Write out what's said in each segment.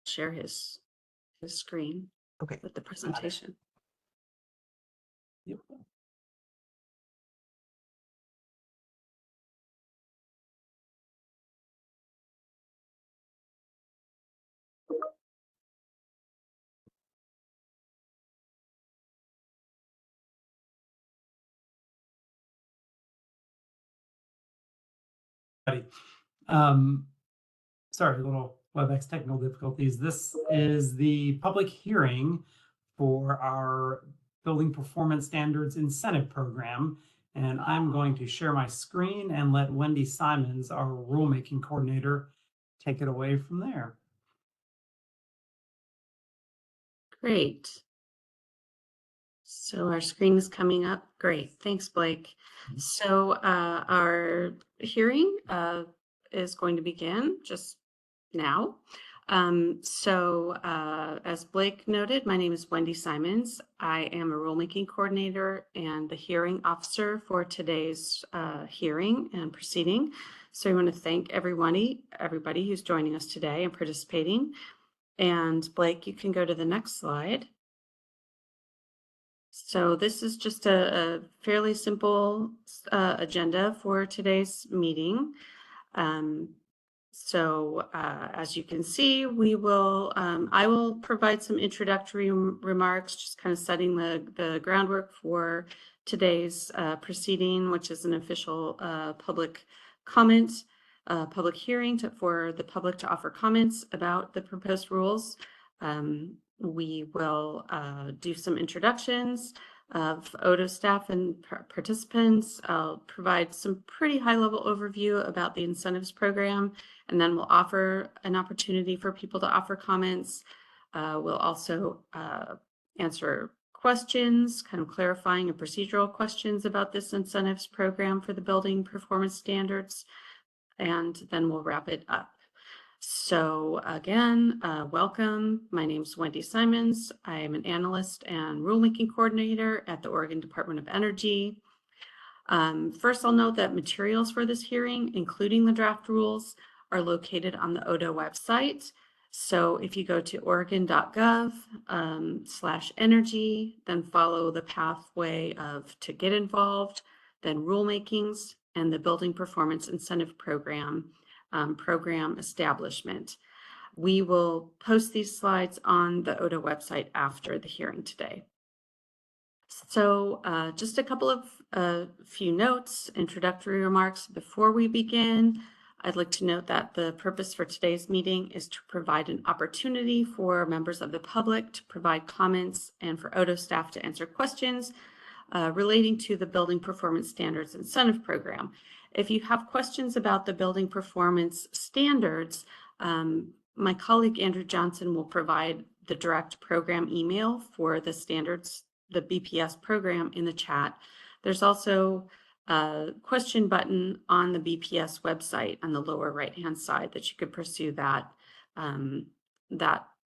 share his screen Okay. with the presentation. Yep. Sorry, a little WebEx technical difficulties. This is the public hearing for our Building Performance Standards Incentive Program. And I'm going to share my screen and let Wendy Simons, our rulemaking coordinator, take it away from there. Great. So our screen is coming up. Great. Thanks, Blake. So our hearing is going to begin just now. As Blake noted, my name is Wendy Simons. I am a rulemaking coordinator and the hearing officer for today's hearing and proceeding. So I want to thank everybody who's joining us today and participating. And Blake, you can go to the next slide. So this is just a fairly simple agenda for today's meeting. As you can see, I will provide some introductory remarks, just kind of setting the groundwork for today's proceeding, which is an official public comment, public hearing for the public to offer comments about the proposed rules. We will do some introductions of ODO staff and participants. I'll provide some pretty high-level overview about the incentives program, and then we'll offer an opportunity for people to offer comments. We'll also answer questions, kind of clarifying and procedural questions about this incentives program for the building performance standards, and then we'll wrap it up. So again, welcome. My name is Wendy Simons. I am an analyst and rulemaking coordinator at the Oregon Department of Energy. First, I'll note that materials for this hearing, including the draft rules, are located on the ODO website. So if you go to oregon.gov/energy, then follow the pathway to get involved, then rulemakings, and the Building Performance Incentive Program establishment. We will post these slides on the ODO website after the hearing today. So just a couple of few notes, introductory remarks before we begin. I'd like to note that the purpose for today's meeting is to provide an opportunity for members of the public to provide comments and for ODO staff to answer questions relating to the Building Performance Standards Incentive Program. If you have questions about the Building Performance Standards, my colleague Andrew Johnson will provide the direct program email for the standards, the BPS program, in the chat. There's also a question button on the BPS website on the lower right-hand side that you could pursue that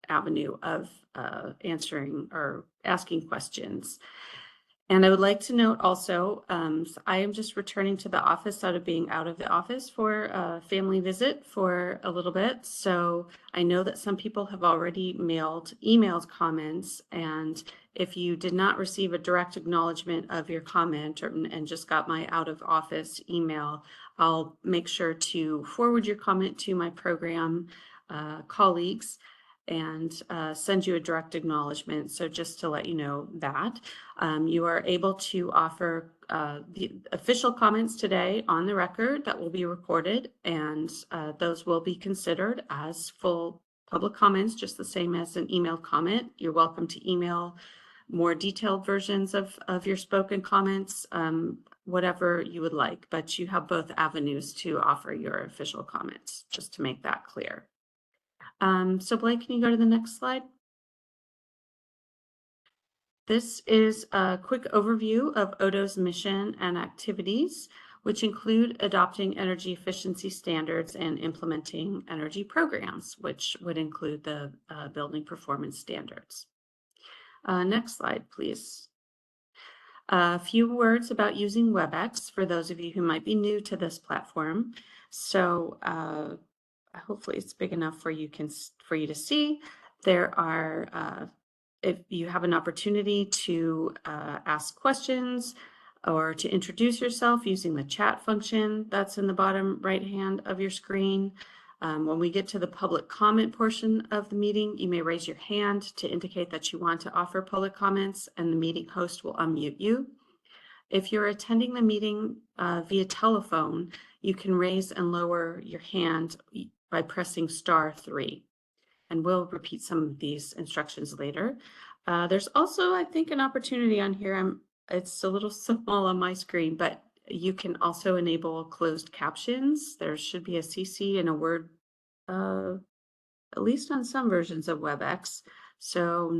avenue of answering or asking questions. And I would like to note also, I am just returning to the office out of being out of the office for a family visit for a little bit. So I know that some people have already emailed comments, and if you did not receive a direct acknowledgement of your comment and just got my out of office email, I'll make sure to forward your comment to my program colleagues and send you a direct acknowledgement. So just to let you know that you are able to offer the official comments today on the record that will be recorded, and those will be considered as full public comments, just the same as an email comment. You're welcome to email more detailed versions of your spoken comments, whatever you would like, but you have both avenues to offer your official comments, just to make that clear. So Blake, can you go to the next slide? This is a quick overview of ODO's mission and activities, which include adopting energy efficiency standards and implementing energy programs, which would include the building performance standards. Next slide, please. A few words about using WebEx for those of you who might be new to this platform. So hopefully it's big enough for you to see. There are, if you have an opportunity to ask questions or to introduce yourself using the chat function that's in the bottom right hand of your screen. When we get to the public comment portion of the meeting, you may raise your hand to indicate that you want to offer public comments, and the meeting host will unmute you. If you're attending the meeting via telephone, you can raise and lower your hand by pressing *3. And we'll repeat some of these instructions later. There's also, I think, an opportunity on here. It's a little small on my screen, but you can also enable closed captions. There should be a CC and a word, at least on some versions of WebEx. So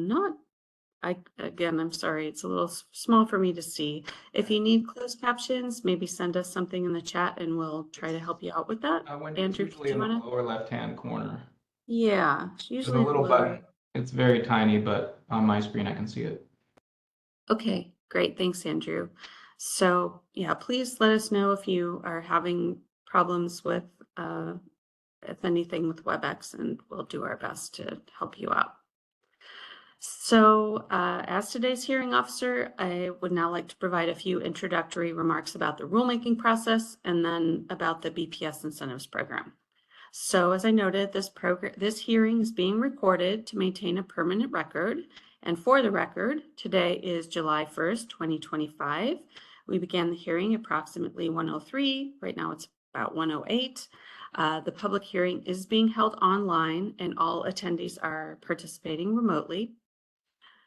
again, I'm sorry, it's a little small for me to see. If you need closed captions, maybe send us something in the chat and we'll try to help you out with that. Wendy, Andrew, it's usually do you in the want to? lower left-hand corner. Yeah, There's usually a in the little lower. button. It's very tiny, but on my screen I can see it. Okay, great. Thanks, Andrew. So yeah, please let us know if you are having problems with, if anything with WebEx, and we'll do our best to help you out. So as today's hearing officer, I would now like to provide a few introductory remarks about the rulemaking process and then about the BPS incentives program. So as I noted, this hearing is being recorded to maintain a permanent record. And for the record, today is July 1st, 2025. We began the hearing approximately 1:03. Right now it's about 1:08. The public hearing is being held online and all attendees are participating remotely.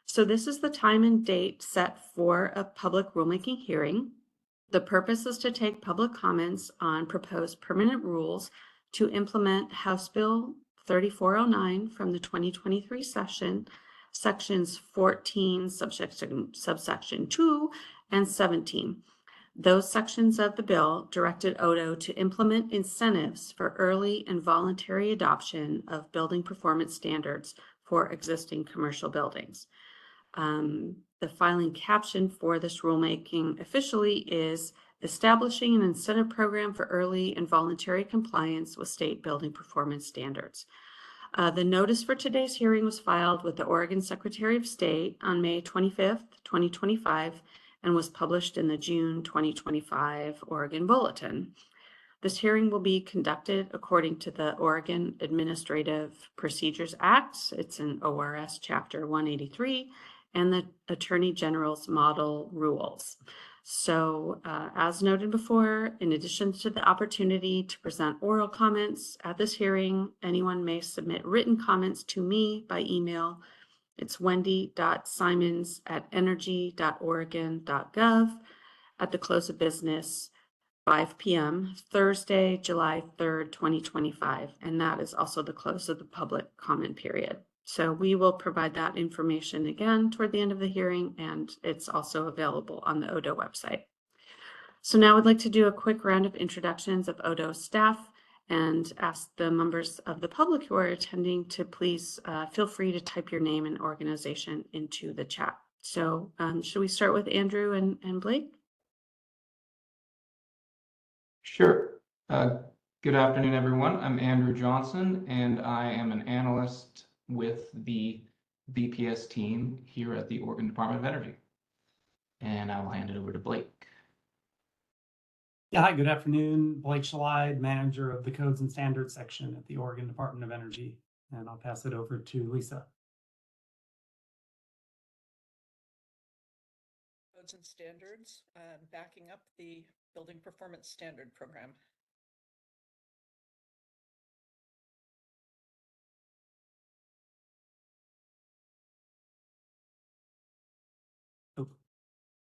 So this is the time and date set for a public rulemaking hearing. The purpose is to take public comments on proposed permanent rules to implement House Bill 3409 from the 2023 session, sections 14, subsection 2, and 17. Those sections of the bill directed ODO to implement incentives for early and voluntary adoption of building performance standards for existing commercial buildings. The filing caption for this rulemaking officially is establishing an incentive program for early and voluntary compliance with state building performance standards. The notice for today's hearing was filed with the Oregon Secretary of State on May 25th, 2025, and was published in the June 2025 Oregon Bulletin. This hearing will be conducted according to the Oregon Administrative Procedures Act. It's in ORS Chapter 183 and the Attorney General's Model Rules. So as noted before, in addition to the opportunity to present oral comments at this hearing, anyone may submit written comments to me by email. It's wendy.simons@energy.oregon.gov at the close of business 5 p.m. Thursday, July 3rd, 2025, and that is also the close of the public comment period. So we will provide that information again toward the end of the hearing, and it's also available on the ODO website. So now I'd like to do a quick round of introductions of ODO staff and ask the members of the public who are attending to please feel free to type your name and organization into the chat. So should we start with Andrew and Blake? Sure. Good afternoon, everyone. I'm Andrew Johnson, and I am an analyst with the BPS team here at the Oregon Department of Energy. And I will hand it over to Blake. Yeah, hi, good afternoon. Blake Schlide, manager of the Codes and Standards section at the Oregon Department of Energy. And I'll pass it over to Lisa. Codes and Standards, backing up the Building Performance Standard Program. Oh.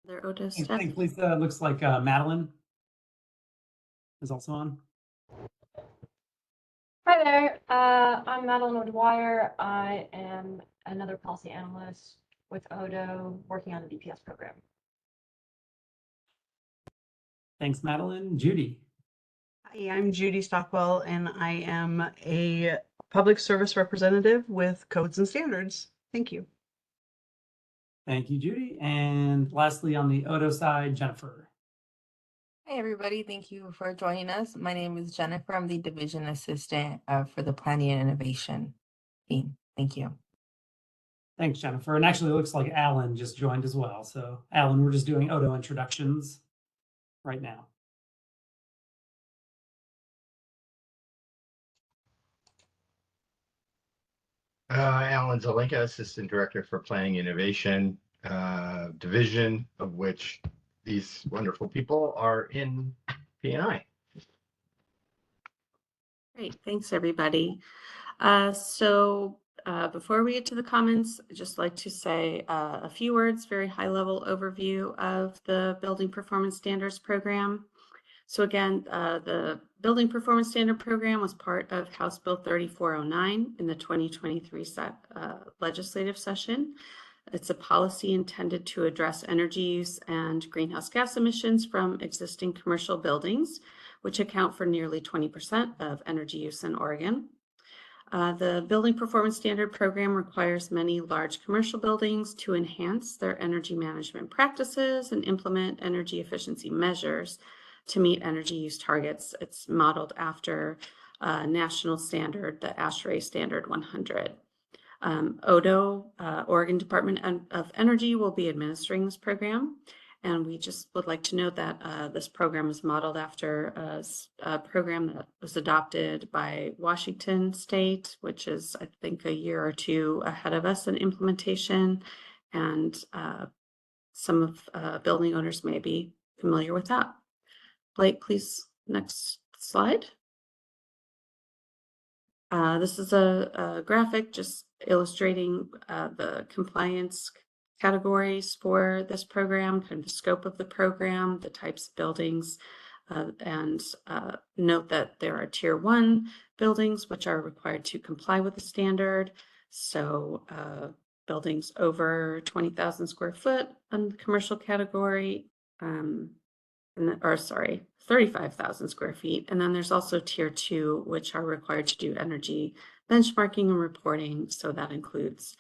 Their ODO staff. Thanks, Lisa. Looks like Madeline is also on. Hi there, I'm Madeline O'Dwyer. I am another policy analyst with ODO working on the BPS program. Thanks, Madeline. Judy. Hi, I'm Judy Stockwell, and I am a public service representative with Codes and Standards. Thank you. Thank you, Judy. And lastly, on the ODO side, Jennifer. Hi, everybody. Thank you for joining us. My name is Jennifer. I'm the Division Assistant for the Planning and Innovation team. Thank you. Thanks, Jennifer. And actually, it looks like Alan just joined as well. So Alan, we're just doing Odo introductions right now. Alan Zelenka, Assistant Director for Planning Innovation Division, of which these wonderful people are in P&I. Great, thanks everybody. Before we get to the comments, I'd just like to say a few words, very high level overview of the Building Performance Standards Program. So again, the Building Performance Standard Program was part of House Bill 3409 in the 2023 legislative session. It's a policy intended to address energy use and greenhouse gas emissions from existing commercial buildings, which account for nearly 20% of energy use in Oregon. The Building Performance Standard Program requires many large commercial buildings to enhance their energy management practices and implement energy efficiency measures to meet energy use targets. It's modeled after a national standard, the ASHRAE Standard 100. ODO, Oregon Department of Energy, will be administering this program. And we just would like to note that this program is modeled after a program that was adopted by Washington State, which is, I think, a year or two ahead of us in implementation. And some of building owners may be familiar with that. Blake, please, next slide. This is a graphic just illustrating the compliance categories for this program, kind of the scope of the program, the types of buildings, and note that there are tier 1 buildings which are required to comply with the standard. So buildings over 20,000 square foot in the commercial category, 35,000 square feet. And then there's also tier 2, which are required to do energy benchmarking and reporting. So that includes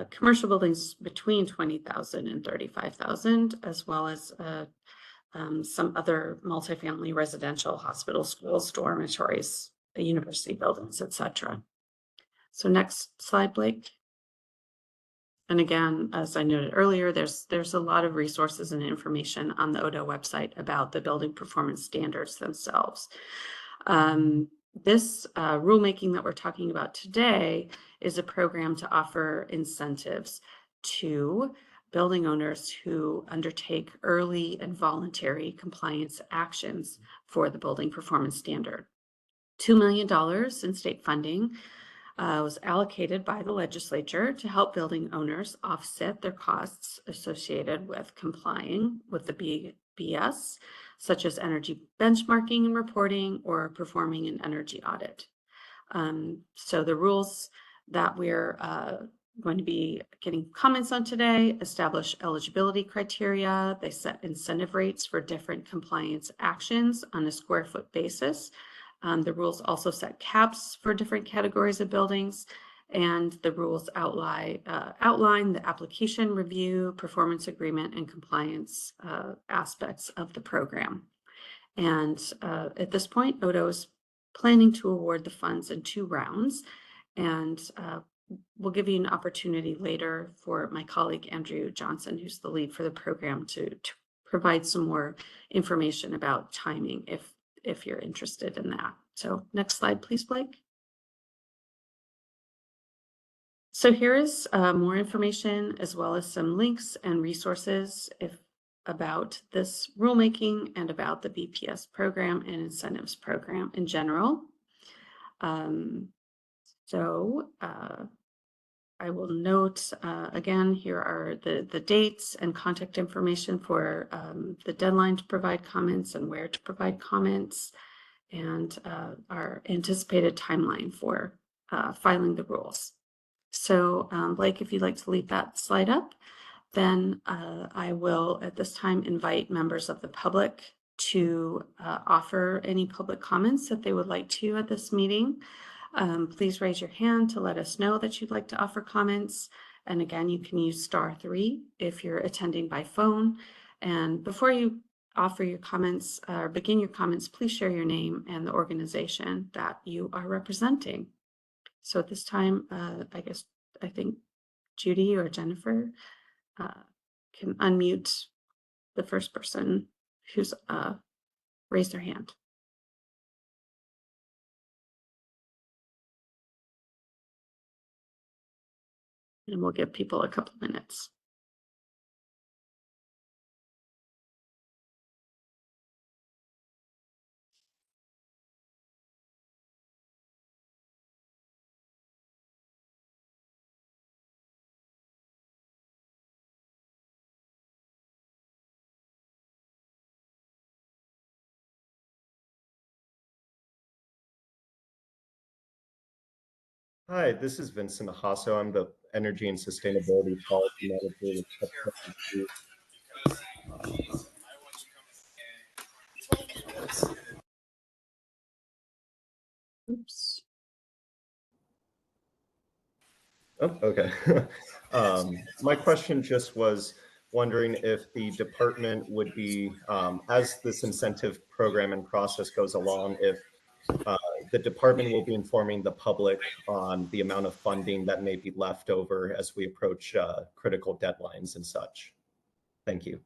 commercial buildings between 20,000 and 35,000, as well as some other multifamily residential, hospitals, schools, dormitories, university buildings, etc. So next slide, Blake. And again, as I noted earlier, there's a lot of resources and information on the ODO website about the building performance standards themselves. This rulemaking that we're talking about today is a program to offer incentives to building owners who undertake early and voluntary compliance actions for the building performance standard. $2 million in state funding was allocated by the legislature to help building owners offset their costs associated with complying with the BS, such as energy benchmarking and reporting or performing an energy audit. So the rules that we're going to be getting comments on today establish eligibility criteria. They set incentive rates for different compliance actions on a square foot basis. The rules also set caps for different categories of buildings, and the rules outline the application, review, performance agreement, and compliance aspects of the program. And at this point, ODO is planning to award the funds in 2 rounds, and we'll give you an opportunity later for my colleague Andrew Johnson, who's the lead for the program, to provide some more information about timing if you're interested in that. So next slide, please, Blake. So here is more information as well as some links and resources about this rulemaking and about the BPS program and incentives program in general. I will note again, here are the dates and contact information for the deadline to provide comments and where to provide comments, and our anticipated timeline for filing the rules. So Blake, if you'd like to leave that slide up, then I will at this time invite members of the public to offer any public comments that they would like to at this meeting. Please raise your hand to let us know that you'd like to offer comments. And again, you can use *3 if you're attending by phone. And before you offer your comments or begin your comments, please share your name and the organization that you are representing. So at this time, I think Judy or Jennifer can unmute the first person who's raised their hand. And we'll give people a couple minutes. Hi, this is Vincent Hasso. I'm the Energy and Sustainability Policy Manager with Oops. Oh, okay. My question just was wondering if the department would be, as this incentive program and process goes along, if the department will be informing the public on the amount of funding that may be left over as we approach critical deadlines and such. Thank you.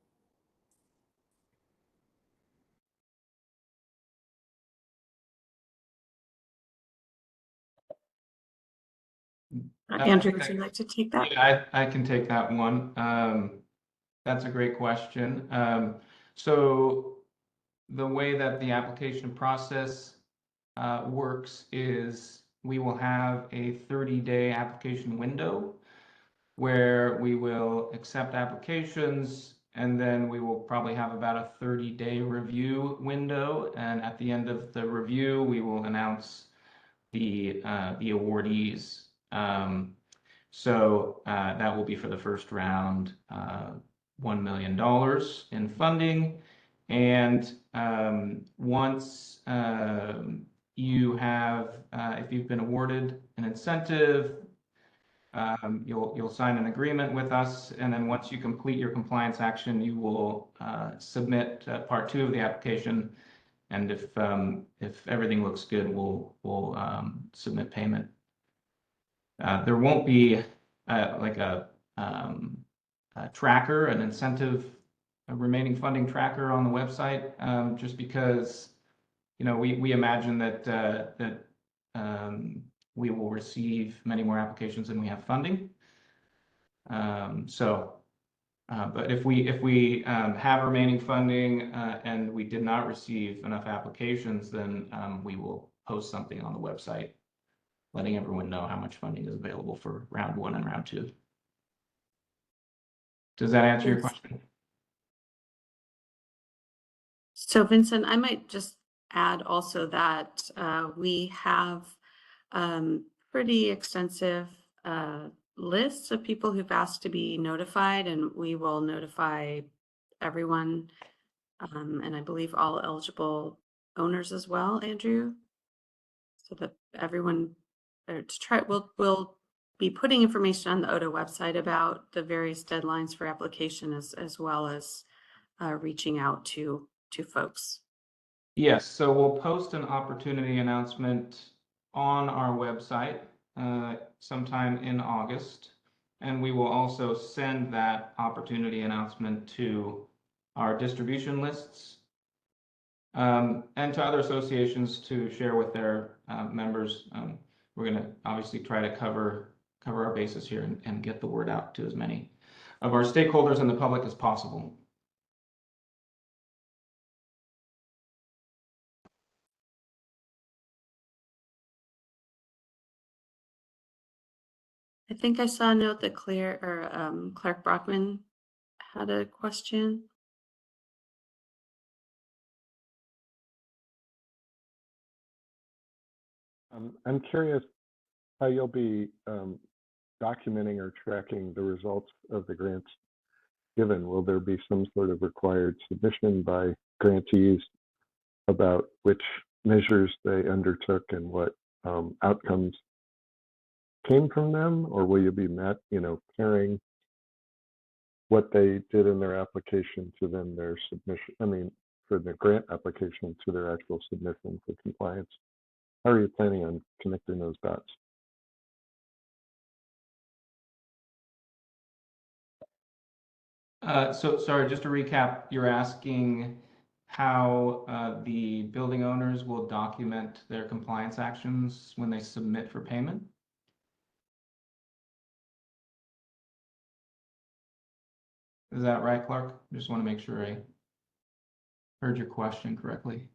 Andrew, would you like to take that? Yeah, I can take that one. That's a great question. So the way that the application process works is we will have a 30-day application window where we will accept applications, and then we will probably have about a 30-day review window. And at the end of the review, we will announce the awardees. So that will be for the first round, $1 million in funding. And once you have, if you've been awarded an incentive, you'll sign an agreement with us. And then once you complete your compliance action, you will submit part 2 of the application. And if everything looks good, we'll submit payment. There won't be like a tracker, an incentive, a remaining funding tracker on the website, just because, you know, we imagine that we will receive many more applications than we have funding. But if we have remaining funding and we did not receive enough applications, then we will post something on the website letting everyone know how much funding is available for round 1 and round 2. Does that answer your question? So Vincent, I might just add also that we have pretty extensive lists of people who've asked to be notified, and we will notify everyone, and I believe all eligible owners as well, Andrew, so that everyone we'll be putting information on the ODA website about the various deadlines for application as well as reaching out to folks. Yes, so we'll post an opportunity announcement on our website sometime in August, and we will also send that opportunity announcement to our distribution lists and to other associations to share with their members. We're going to obviously try to cover our bases here and get the word out to as many of our stakeholders and the public as possible. I think I saw a note that Clark Brockman had a question. I'm curious how you'll be documenting or tracking the results of the grants given. Will there be some sort of required submission by grantees about which measures they undertook and what outcomes came from them? Or will you be pairing what they did in their application to then their submission, I mean, for the grant application to their actual submission for compliance? How are you planning on connecting those dots? So sorry, just to recap, you're asking how the building owners will document their compliance actions when they submit for payment? Is that right, Clark? Just want to make sure I heard your question correctly.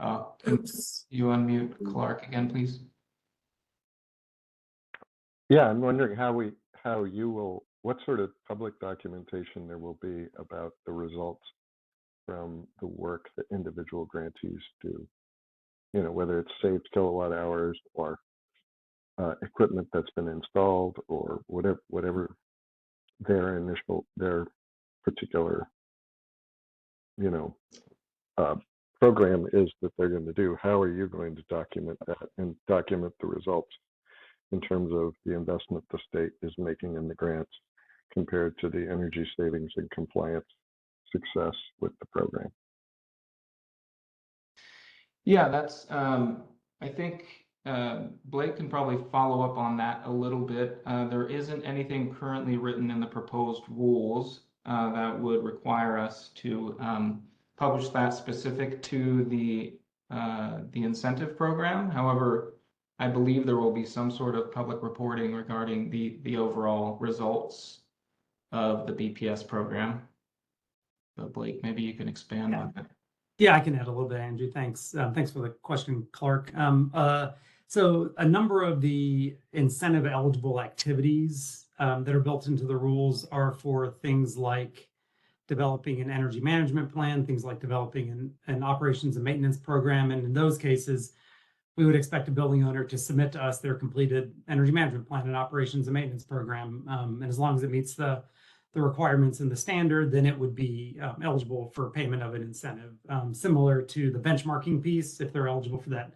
Can Oops. you unmute Clark again, please? Yeah, I'm wondering how you will, what sort of public documentation there will be about the results from the work that individual grantees do. You know, whether it's saved kilowatt hours or equipment that's been installed or whatever their particular, you know, program is that they're going to do. How are you going to document that and document the results in terms of the investment the state is making in the grants compared to the energy savings and compliance success with the program? Yeah, that's, I think Blake can probably follow up on that a little bit. There isn't anything currently written in the proposed rules that would require us to publish that specific to the incentive program. However, I believe there will be some sort of public reporting regarding the overall results of the BPS program. But Blake, maybe you can expand on that. Yeah, I can add a little bit, Andrew. Thanks. Thanks for the question, Clark. So a number of the incentive eligible activities that are built into the rules are for things like developing an energy management plan, things like developing an operations and maintenance program. And in those cases, we would expect a building owner to submit to us their completed energy management plan and operations and maintenance program. And as long as it meets the requirements in the standard, then it would be eligible for payment of an incentive. Similar to the benchmarking piece, if they're eligible for that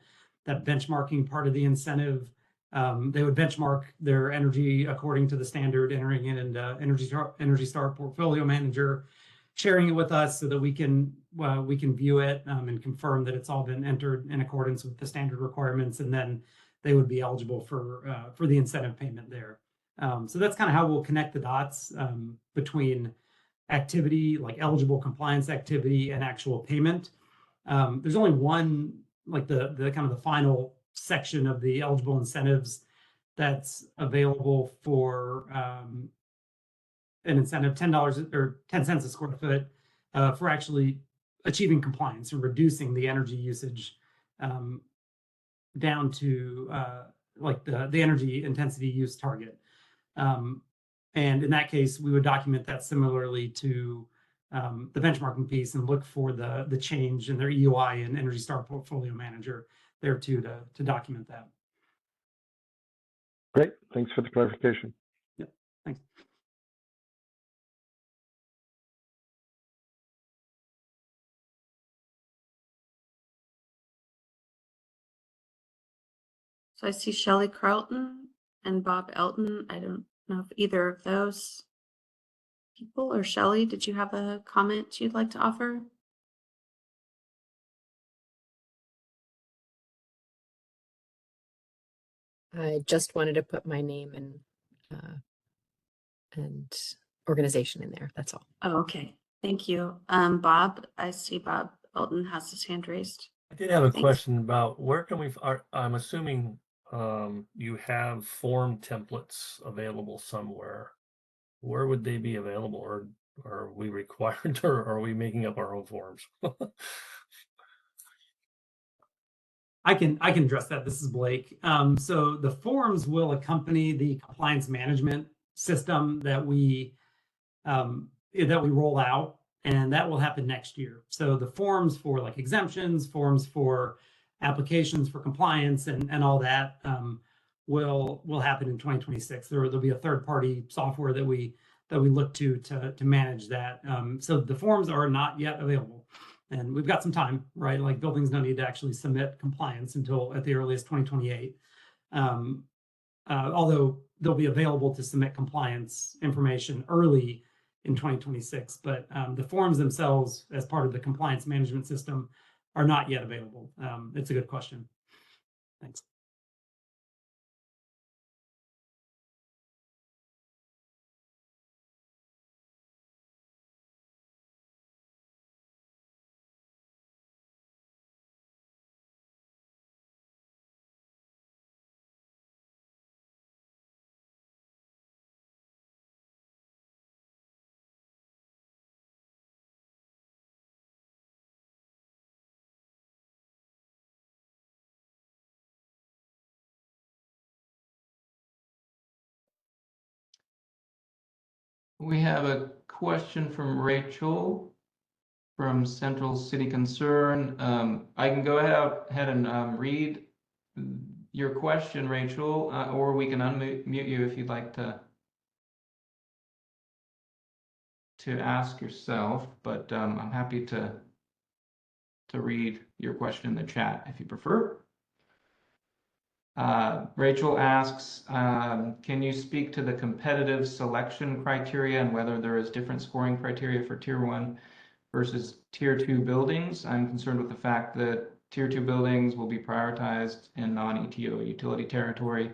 benchmarking part of the incentive, they would benchmark their energy according to the standard, entering it into Energy Star Portfolio Manager, sharing it with us so that we can view it and confirm that it's all been entered in accordance with the standard requirements, and then they would be eligible for the incentive payment there. So that's kind of how we'll connect the dots between activity, like eligible compliance activity, and actual payment. There's only one, like the kind of the final section of the eligible incentives that's available for an incentive, $10 or 10 cents a square foot for actually achieving compliance and reducing the energy usage down to like the energy intensity use target. And in that case, we would document that similarly to the benchmarking piece and look for the change in their EUI and Energy Star Portfolio Manager there too to document that. Great, thanks for the clarification. Yep, thanks. So I see Shelley Carlton and Bob Elton. I don't know if either of those people, or Shelley, did you have a comment you'd like to offer? I just wanted to put my name and organization in there. That's all. Oh, okay. Thank you. Bob, I see Bob Elton has his hand raised. I did have a Thanks. question about where can we, I'm assuming you have form templates available somewhere. Where would they be available, or are we required to, or are we making up our own forms? I can address that. This is Blake. So the forms will accompany the compliance management system that we roll out, and that will happen next year. So the forms for like exemptions, forms for applications for compliance, and all that will happen in 2026. There'll be a third-party software that we look to manage that. So the forms are not yet available. And we've got some time, right? Like buildings don't need to actually submit compliance until at the earliest 2028. Although they'll be available to submit compliance information early in 2026. But the forms themselves, as part of the compliance management system, are not yet available. It's a good question. Thanks. We have a question from Rachel from Central City Concern. I can go ahead and read your question, Rachel, or we can unmute you if you'd like to ask yourself, but I'm happy to read your question in the chat if you prefer. Rachel asks, can you speak to the competitive selection criteria and whether there is different scoring criteria for Tier 1 versus Tier 2 buildings? I'm concerned with the fact that Tier 2 buildings will be prioritized in non-ETO utility territory.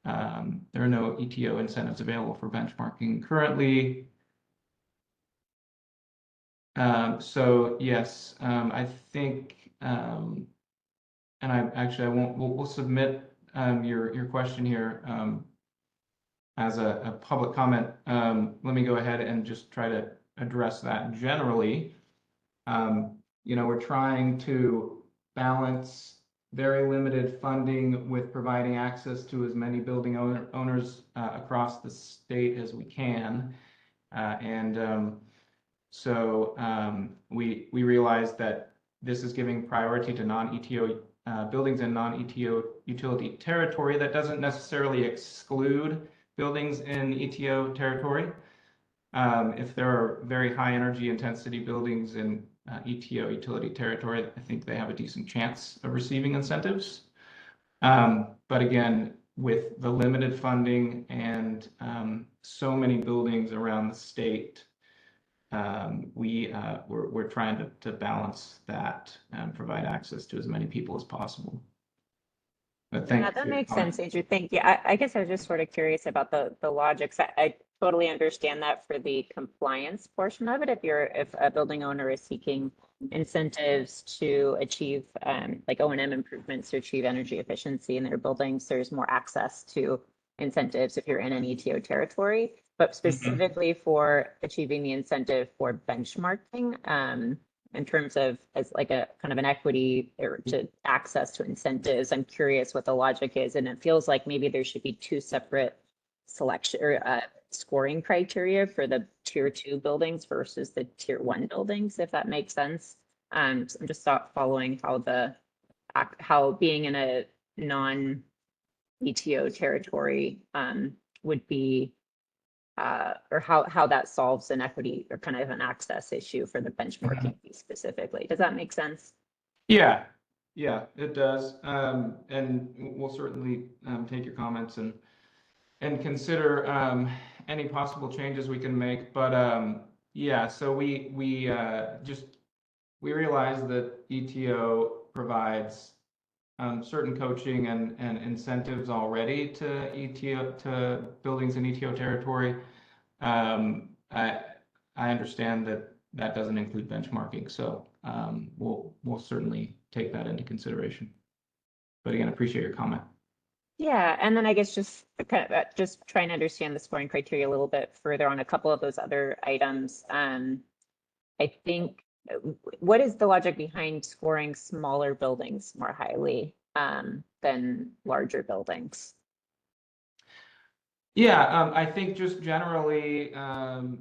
There are no ETO incentives available for benchmarking currently. So yes, I think, and we'll submit your question here as a public comment. Let me go ahead and just try to address that generally. We're trying to balance very limited funding with providing access to as many building owners across the state as we can. So we realize that this is giving priority to non-ETO buildings in non-ETO utility territory. That doesn't necessarily exclude buildings in ETO territory. If there are very high energy intensity buildings in ETO utility territory, I think they have a decent chance of receiving incentives. But again, with the limited funding and so many buildings around the state, we're trying to balance that and provide access to as many people as possible. But Yeah, that makes sense, Andrew. Thank you. I guess I was just sort of curious about the logic. I totally understand that for the compliance portion of it. If a building owner is seeking incentives to achieve like O&M improvements to achieve energy efficiency in their buildings, there's more access to incentives if you're in an ETO territory. But specifically for achieving the incentive for benchmarking, in terms of as like a kind of an equity or to access to incentives, I'm curious what the logic is. And it feels like maybe there should be two separate selection or scoring criteria for the Tier 2 buildings versus the Tier 1 buildings, if that makes sense. So I'm just following how being in a non-ETO territory would be or how that solves an equity or kind of an access issue for the benchmarking piece specifically. Does that make sense? Yeah, it does. And we'll certainly take your comments and consider any possible changes we can make. But yeah, so we realize that ETO provides certain coaching and incentives already to buildings in ETO territory. I understand that doesn't include benchmarking, so we'll certainly take that into consideration. But again, appreciate your comment. Yeah, and then I guess just kind of just trying to understand the scoring criteria a little bit further on a couple of those other items. I think what is the logic behind scoring smaller buildings more highly than larger buildings? Yeah, I think just generally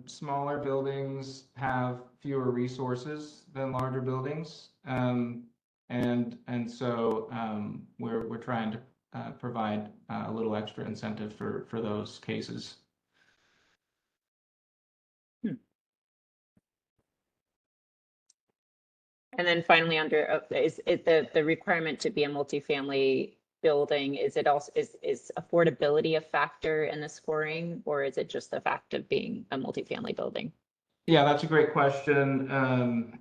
smaller buildings have fewer resources than larger buildings, and so we're trying to provide a little extra incentive for those cases. And then finally, under is the requirement to be a multifamily building, is it also, is affordability a factor in the scoring, or is it just the fact of being a multifamily building? Yeah, that's a great question.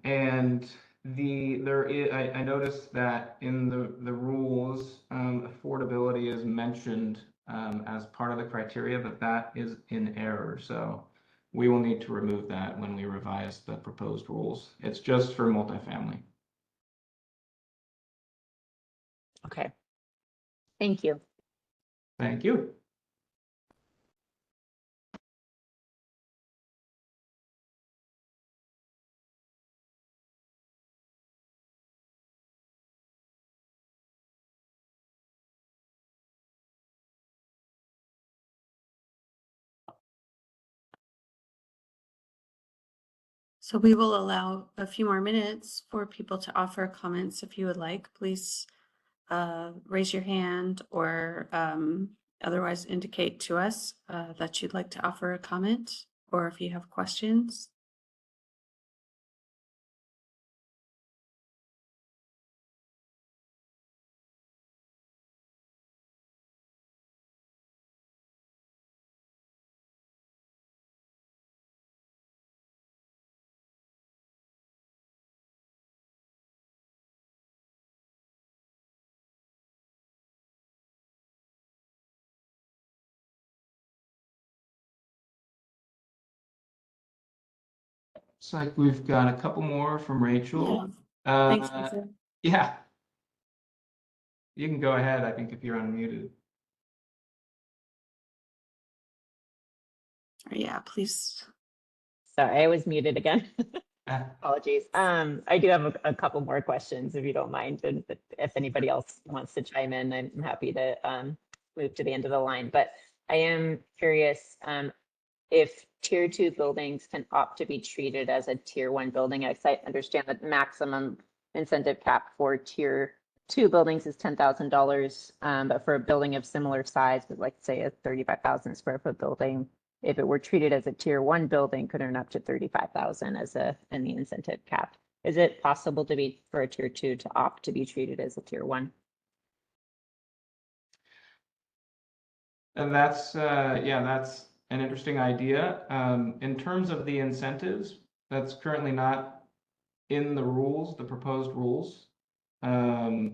And I noticed that in the rules, affordability is mentioned as part of the criteria, but that is in error. So we will need to remove that when we revise the proposed rules. It's just for multifamily. Okay. Thank you. Thank you. So we will allow a few more minutes for people to offer comments. If you would like, please raise your hand or otherwise indicate to us that you'd like to offer a comment, or if you have questions. Looks like we've got a couple more from Rachel. Thanks, Lisa. Yeah. You can go ahead, I think, if you're unmuted. Yeah, please. Sorry, I was muted again. Ah. Apologies. I do have a couple more questions, if you don't mind, and if anybody else wants to chime in, I'm happy to move to the end of the line. But I am curious if tier 2 buildings can opt to be treated as a tier 1 building. I understand that maximum incentive cap for tier 2 buildings is $10,000, but for a building of similar size, like say a 35,000 square foot building, if it were treated as a tier 1 building, could earn up to 35,000 in the incentive cap. Is it possible for a tier 2 to opt to be treated as a tier 1? And that's that's an interesting idea. In terms of the incentives, that's currently not in the rules, the proposed rules. I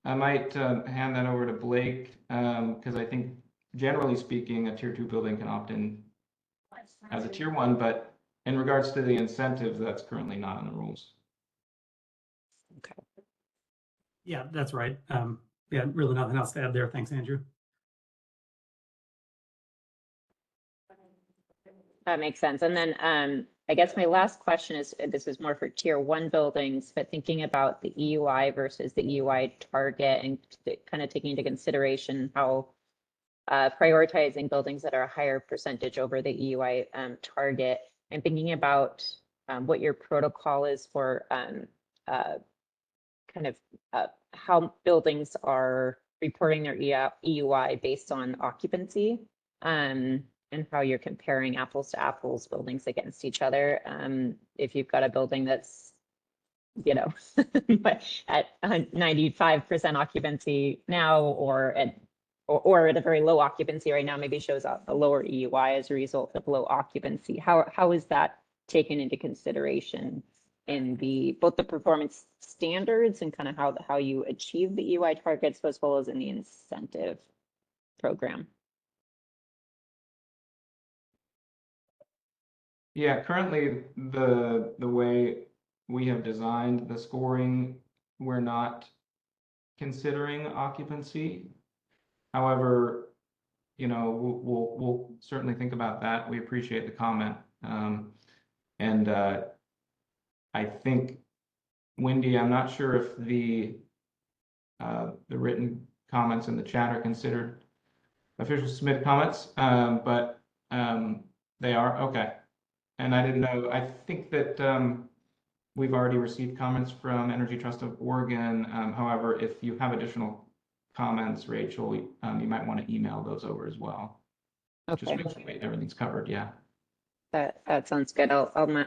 might hand that over to Blake because I think generally speaking, a tier 2 building can opt in as a tier 1, but in regards to the incentives, that's currently not in the rules. Okay. Yeah, that's right. Yeah, really nothing else to add there. Thanks, Andrew. That makes sense. And then I guess my last question is, this is more for tier 1 buildings, but thinking about the EUI versus the EUI target and kind of taking into consideration how prioritizing buildings that are a higher percentage over the EUI target, and thinking about what your protocol is for how buildings are reporting their EUI based on occupancy, and how you're comparing apples to apples buildings against each other. If you've got a building that's, at 95% occupancy now, or at a very low occupancy right now, maybe shows up a lower EUI as a result of low occupancy. How is that taken into consideration in both the performance standards and kind of how you achieve the EUI targets, as well as in the incentive program? Yeah, currently the way we have designed the scoring, we're not considering occupancy. However, we'll certainly think about that. We appreciate the comment. And I think, Wendy, I'm not sure if the written comments in the chat are considered official submitted comments, but they are, okay. And I didn't know, I think that we've already received comments from Energy Trust of Oregon. However, if you have additional comments, Rachel, you might want to email those over as well. Okay. Just make sure everything's covered, yeah. That sounds good. I'll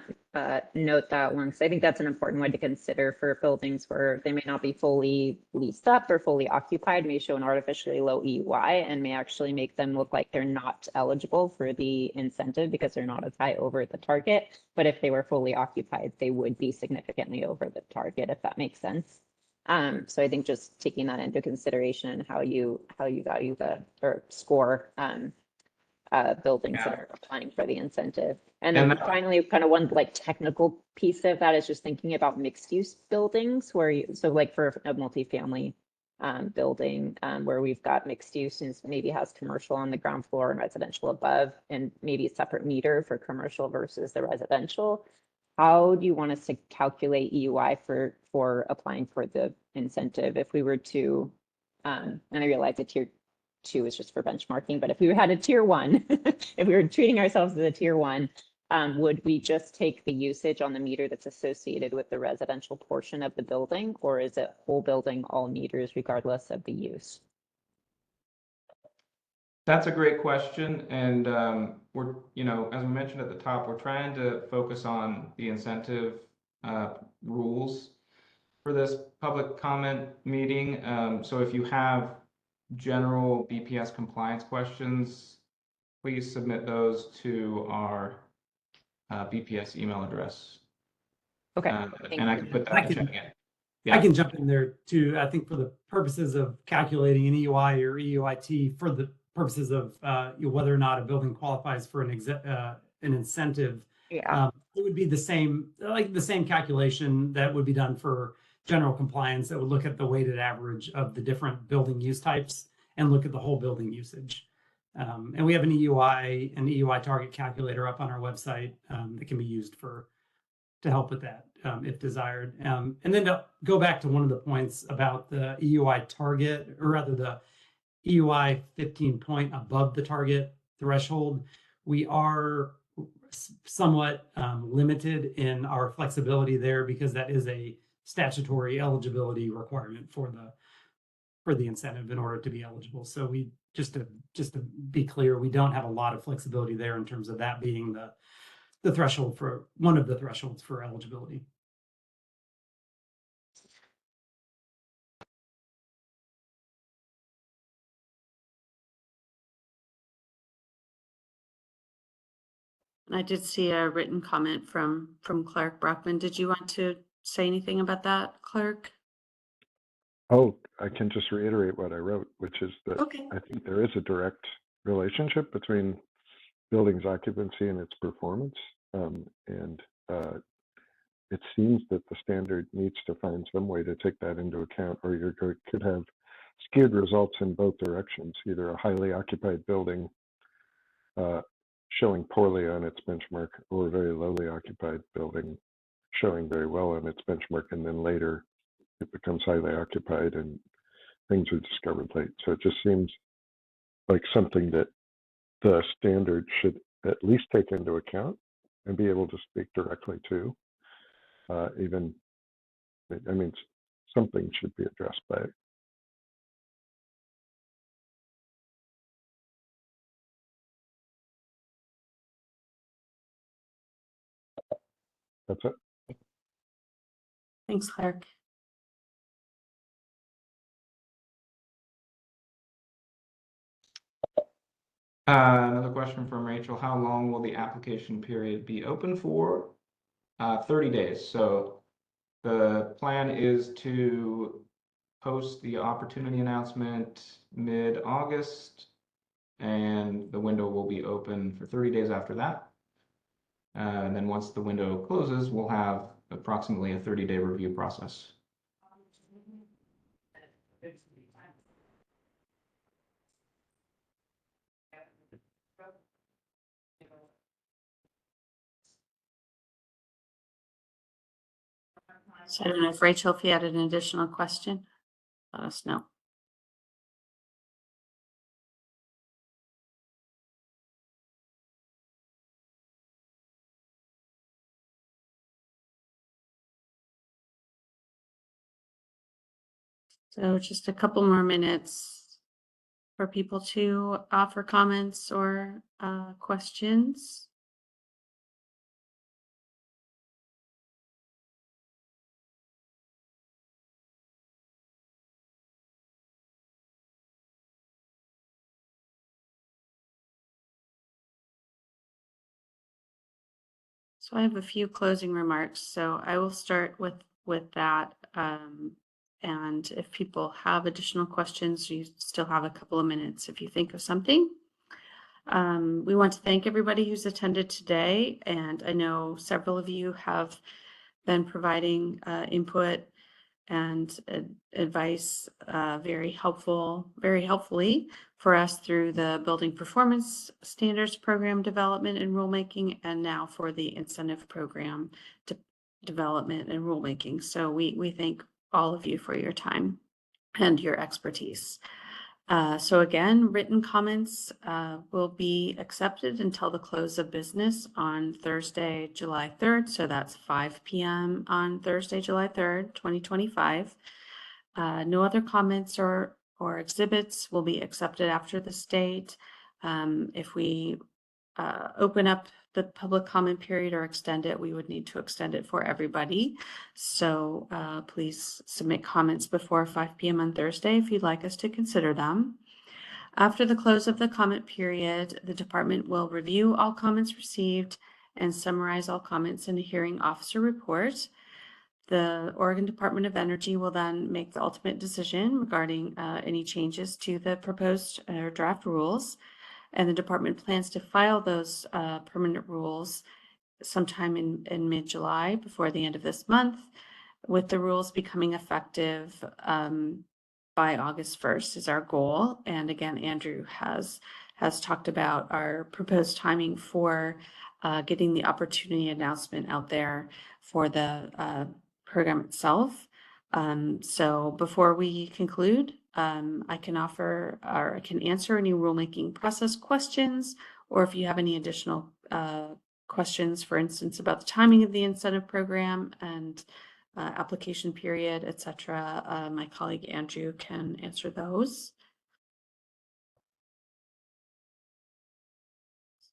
note that one, because I think that's an important one to consider for buildings where they may not be fully leased up or fully occupied, may show an artificially low EUI and may actually make them look like they're not eligible for the incentive because they're not as high over the target. But if they were fully occupied, they would be significantly over the target, if that makes sense. So I think just taking that into consideration and how you value or score buildings that are applying for the incentive. And then finally, kind of one like technical piece of that is just thinking about mixed use buildings where so like for a multifamily building where we've got mixed use and maybe has commercial on the ground floor and residential above, and maybe a separate meter for commercial versus the residential. How do you want us to calculate EUI for applying for the incentive if we were to, and I realize a tier 2 is just for benchmarking, but if we had a tier 1, if we were treating ourselves as a tier 1, would we just take the usage on the meter that's associated with the residential portion of the building, or is it whole building, all meters, regardless of the use? That's a great question. And we're, as we mentioned at the top, we're trying to focus on the incentive rules for this public comment meeting. So if you have general BPS compliance questions, please submit those to our BPS email address. Okay. And I can put that in chat again. I can jump in there too. I think for the purposes of calculating an EUI or EUIT, for the purposes of whether or not a building qualifies for an incentive, yeah, it would be the same calculation that would be done for general compliance. That would look at the weighted average of the different building use types and look at the whole building usage. And we have an EUI target calculator up on our website that can be used to help with that if desired. And then to go back to one of the points about the EUI target, or rather the EUI 15 point above the target threshold, we are somewhat limited in our flexibility there because that is a statutory eligibility requirement for the incentive in order to be eligible. So we just to be clear, we don't have a lot of flexibility there in terms of that being the threshold for one of the thresholds for eligibility. And I did see a written comment from Clark Brockman. Did you want to say anything about that, Clark? Oh, I can just reiterate what I wrote, which is that Okay. I think there is a direct relationship between buildings occupancy and its performance. And it seems that the standard needs to find some way to take that into account, or you could have skewed results in both directions, either a highly occupied building showing poorly on its benchmark, or a very lowly occupied building showing very well on its benchmark, and then later it becomes highly occupied and things are discovered late. So it just seems like something that the standard should at least take into account and be able to speak directly to. Something should be addressed by it. That's it. Thanks, Clark. Another question from Rachel. How long will the application period be open for? 30 days. So the plan is to post the opportunity announcement mid-August, and the window will be open for 30 days after that. And then once the window closes, we'll have approximately a 30-day review process. So I don't know if Rachel, if you had an additional question, let us know. So just a couple more minutes for people to offer comments or questions. So I have a few closing remarks. So I will start with that. And if people have additional questions, you still have a couple of minutes if you think of something. We want to thank everybody who's attended today, and I know several of you have been providing input and advice very helpfully for us through the Building Performance Standards Program development and rulemaking, and now for the incentive program development and rulemaking. So we thank all of you for your time and your expertise. So again, written comments will be accepted until the close of business on Thursday, July 3rd. So that's 5 p.m. on Thursday, July 3rd, 2025. No other comments or exhibits will be accepted after this date. If we open up the public comment period or extend it, we would need to extend it for everybody. So please submit comments before 5 p.m. on Thursday if you'd like us to consider them. After the close of the comment period, the department will review all comments received and summarize all comments in a hearing officer report. The Oregon Department of Energy will then make the ultimate decision regarding any changes to the proposed draft rules. And the department plans to file those permanent rules sometime in mid-July, before the end of this month, with the rules becoming effective by August 1st is our goal. And again, Andrew has talked about our proposed timing for getting the opportunity announcement out there for the program itself. So before we conclude, I can offer, or I can answer any rulemaking process questions, or if you have any additional questions, for instance, about the timing of the incentive program and application period, etc., my colleague Andrew can answer those.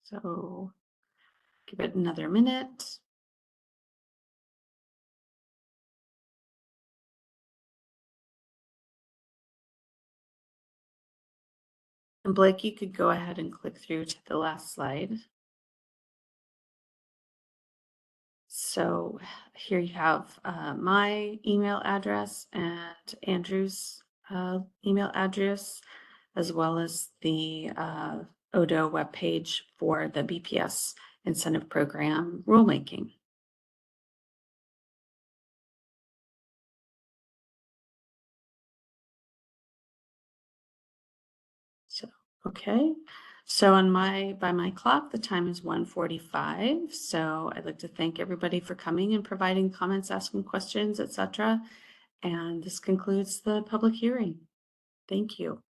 So give it another minute. And Blake, you could go ahead and click through to the last slide. So here you have my email address and Andrew's email address, as well as the ODO webpage for the BPS incentive program rulemaking. So, okay. So by my clock, the time is 1:45. So I'd like to thank everybody for coming and providing comments, asking questions, etc. And this concludes the public hearing. Thank you.